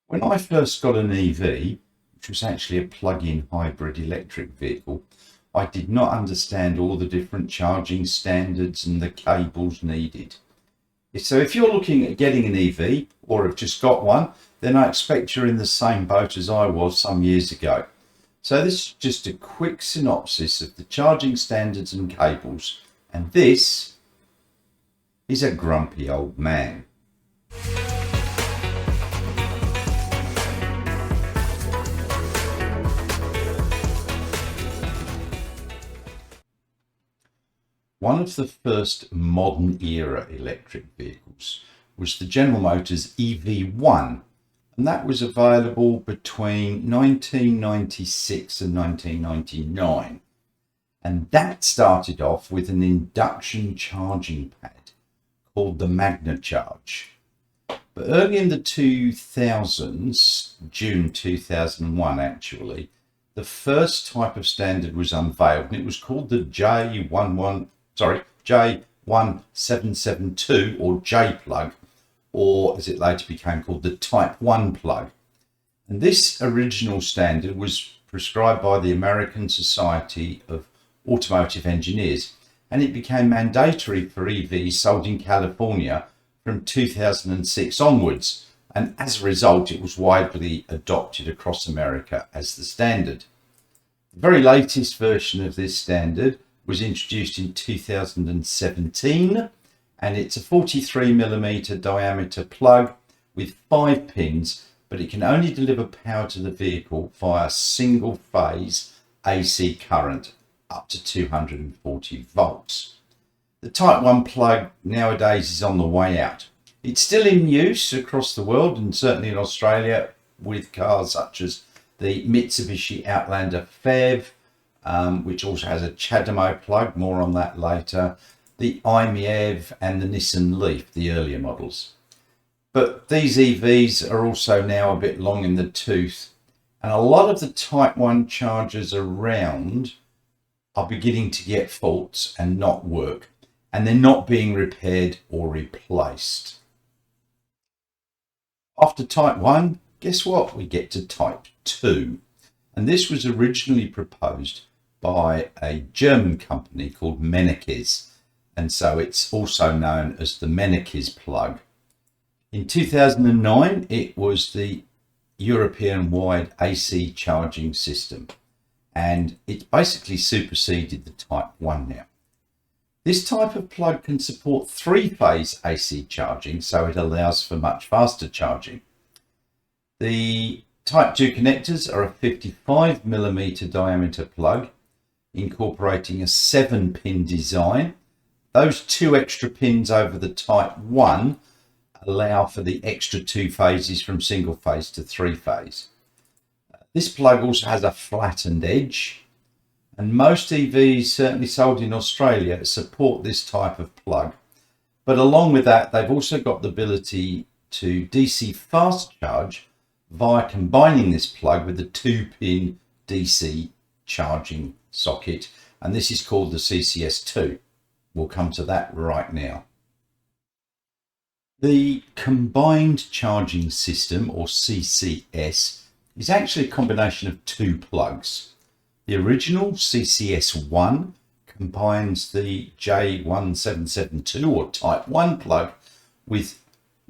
When I first got an EV, which was actually a plug-in hybrid electric vehicle, I did not understand all the different charging standards and the cables needed. So if you're looking at getting an EV or have just got one, then I expect you're in the same boat as I was some years ago. So this is just a quick synopsis of the charging standards and cables, and this is a grumpy old man. One of the first modern era electric vehicles was the General Motors EV1, and that was available between 1996 and 1999. And that started off with an induction charging pad called the Magna Charge. But early in the 2000s, June 2001 actually, the first type of standard was unveiled, and it was called the J1772 or J plug, or as it later became called, the Type 1 plug. And this original standard was prescribed by the American Society of Automotive Engineers, and it became mandatory for EVs sold in California from 2006 onwards. And as a result, it was widely adopted across America as the standard. The very latest version of this standard was introduced in 2017, and it's a 43mm diameter plug with 5 pins, but it can only deliver power to the vehicle via single phase AC current up to 240 volts. The Type 1 plug nowadays is on the way out. It's still in use across the world, and certainly in Australia with cars such as the Mitsubishi Outlander PHEV, which also has a Chademo plug, more on that later, the iMiev and the Nissan Leaf, the earlier models. But these EVs are also now a bit long in the tooth, and a lot of the Type 1 chargers around are beginning to get faults and not work, and they're not being repaired or replaced. After Type 1, guess what? We get to Type 2. And this was originally proposed by a German company called Mennekes, and so it's also known as the Mennekes plug. In 2009, it was the European-wide AC charging system, and it basically superseded the Type 1 now. This type of plug can support 3-phase AC charging, so it allows for much faster charging. The Type 2 connectors are a 55mm diameter plug, incorporating a 7-pin design. Those 2 extra pins over the Type 1 allow for the extra 2 phases from single phase to 3-phase. This plug also has a flattened edge, and most EVs, certainly sold in Australia, support this type of plug. But along with that, they've also got the ability to DC fast charge via combining this plug with a 2-pin DC charging socket, and this is called the CCS2. We'll come to that right now. The combined charging system, or CCS, is actually a combination of 2 plugs. The original CCS1 combines the J1772 or Type 1 plug with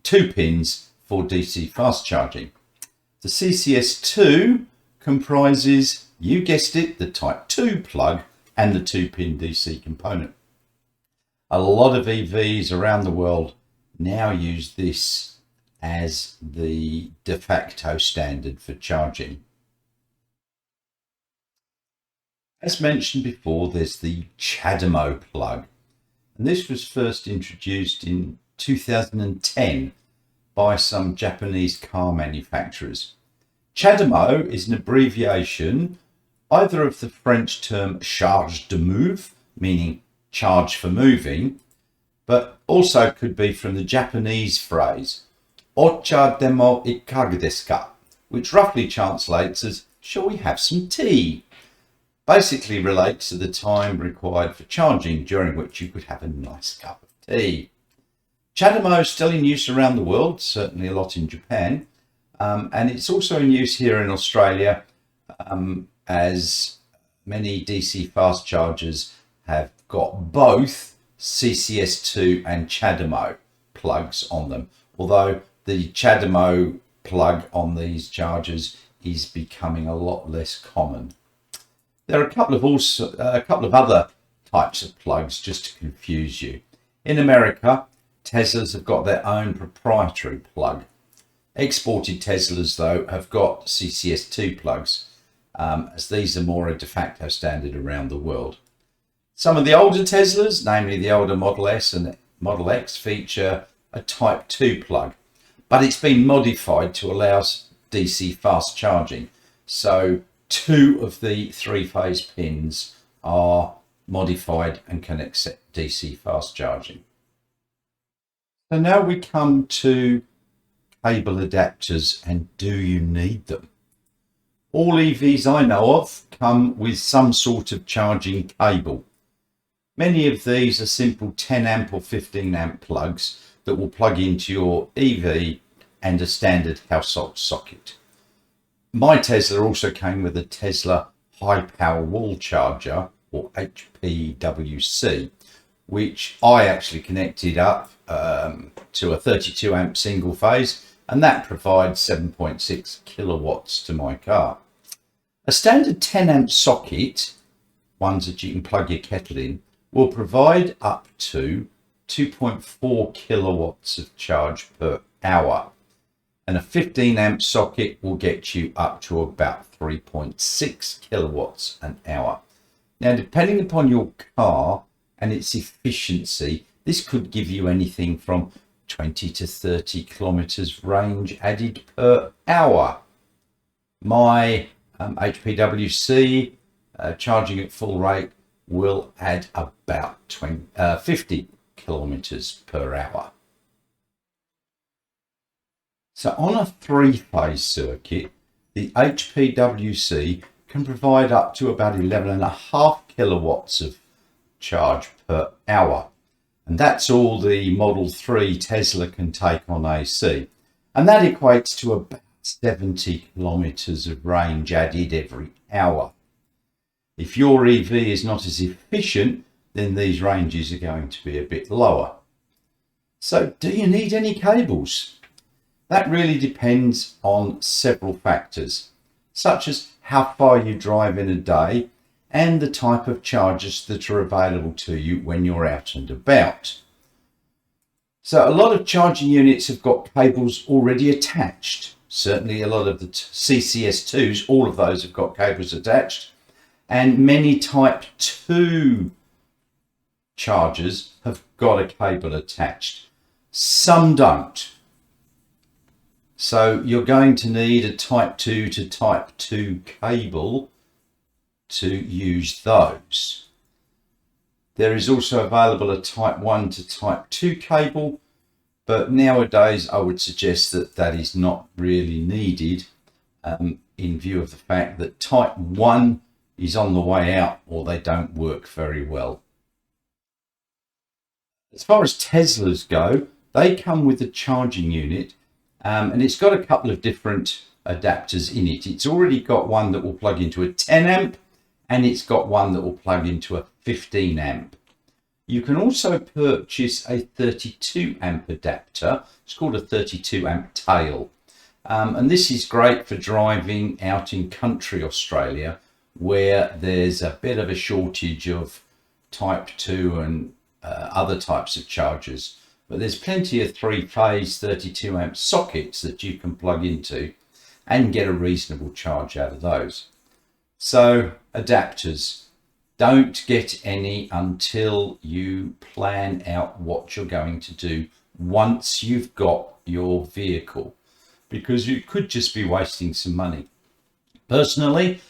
2 pins for DC fast charging. The CCS2 comprises, you guessed it, the Type 2 plug and the 2-pin DC component. A lot of EVs around the world now use this as the de facto standard for charging. As mentioned before, there's the Chademo plug, and this was first introduced in 2010 by some Japanese car manufacturers. Chademo is an abbreviation either of the French term charge de move, meaning charge for moving, but also could be from the Japanese phrase O Chademo ikaga desu ka, which roughly translates as shall we have some tea? Basically relates to the time required for charging, during which you could have a nice cup of tea. Chademo is still in use around the world, certainly a lot in Japan, And it's also in use here in Australia, as many DC fast chargers have got both CCS2 and Chademo plugs on them, although the Chademo plug on these chargers is becoming a lot less common. There are a couple of other types of plugs just to confuse you. In America, Teslas have got their own proprietary plug. Exported Teslas, though, have got CCS2 plugs, as these are more a de facto standard around the world. Some of the older Teslas, namely the older Model S and Model X, feature a Type 2 plug, but it's been modified to allow DC fast charging. So 2 of the 3-phase pins are modified and can accept DC fast charging. So now we come to cable adapters, and do you need them? All EVs I know of come with some sort of charging cable. Many of these are simple 10 amp or 15 amp plugs that will plug into your EV and a standard household socket. My Tesla also came with a Tesla high power wall charger, or HPWC, which I actually connected up to a 32 amp single phase, and that provides 7.6 kilowatts to my car. A standard 10 amp socket, ones that you can plug your kettle in, will provide up to 2.4 kilowatts of charge per hour, and a 15 amp socket will get you up to about 3.6 kilowatts an hour. Now, depending upon your car and its efficiency, this could give you anything from 20 to 30 kilometers range added per hour. My HPWC charging at full rate will add about 50 kilometers per hour. So on a 3-phase circuit, the HPWC can provide up to about 11.5 kilowatts of charge per hour. And that's all the Model 3 Tesla can take on AC. And that equates to about 70 kilometers of range added every hour. If your EV is not as efficient, then these ranges are going to be a bit lower. So do you need any cables? That really depends on several factors, such as how far you drive in a day and the type of chargers that are available to you when you're out and about. So a lot of charging units have got cables already attached. Certainly a lot of the CCS2s, all of those have got cables attached, and many Type 2 chargers have got a cable attached. Some don't. So you're going to need a Type 2 to Type 2 cable to use those. There is also available a Type 1 to Type 2 cable, but nowadays I would suggest that that is not really needed in view of the fact that Type 1 is on the way out, or they don't work very well. As far as Teslas go, they come with a charging unit, and it's got a couple of different adapters in it. It's already got one that will plug into a 10 amp, and it's got one that will plug into a 15 amp. You can also purchase a 32 amp adapter. It's called a 32 amp tail. And this is great for driving out in country Australia, where there's a bit of a shortage of Type 2 and other types of chargers. But there's plenty of 3-phase 32 amp sockets that you can plug into and get a reasonable charge out of those. So adapters, don't get any until you plan out what you're going to do once you've got your vehicle, because you could just be wasting some money. Personally,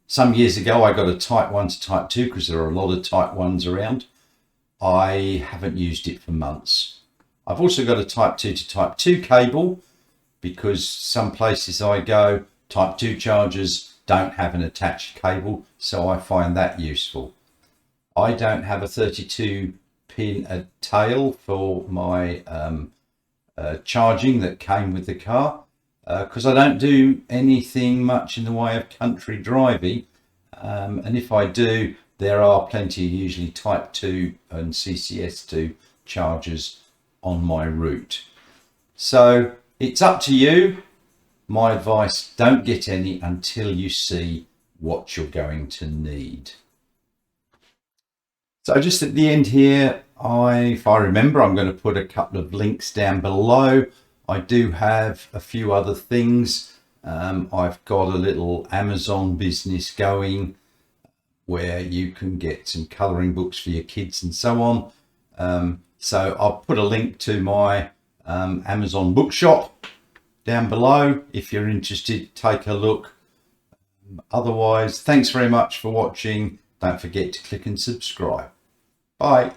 some years ago I got a Type 1 to Type 2 because there are a lot of Type 1s around. I haven't used it for months. I've also got a Type 2 to Type 2 cable because some places I go, Type 2 chargers don't have an attached cable, so I find that useful. I don't have a 32 pin tail for my charging that came with the car, because I don't do anything much in the way of country driving, and if I do, there are plenty, usually type 2 and CCS2 chargers on my route. So it's up to you. My advice, don't get any until you see what you're going to need. So just at the end here, if I remember, I'm going to put a couple of links down below. I do have a few other things. I've got a little Amazon business going where you can get some colouring books for your kids and so on. So I'll put a link to my Amazon bookshop down below. If you're interested, take a look. Otherwise, thanks very much for watching. Don't forget to click and subscribe. Bye.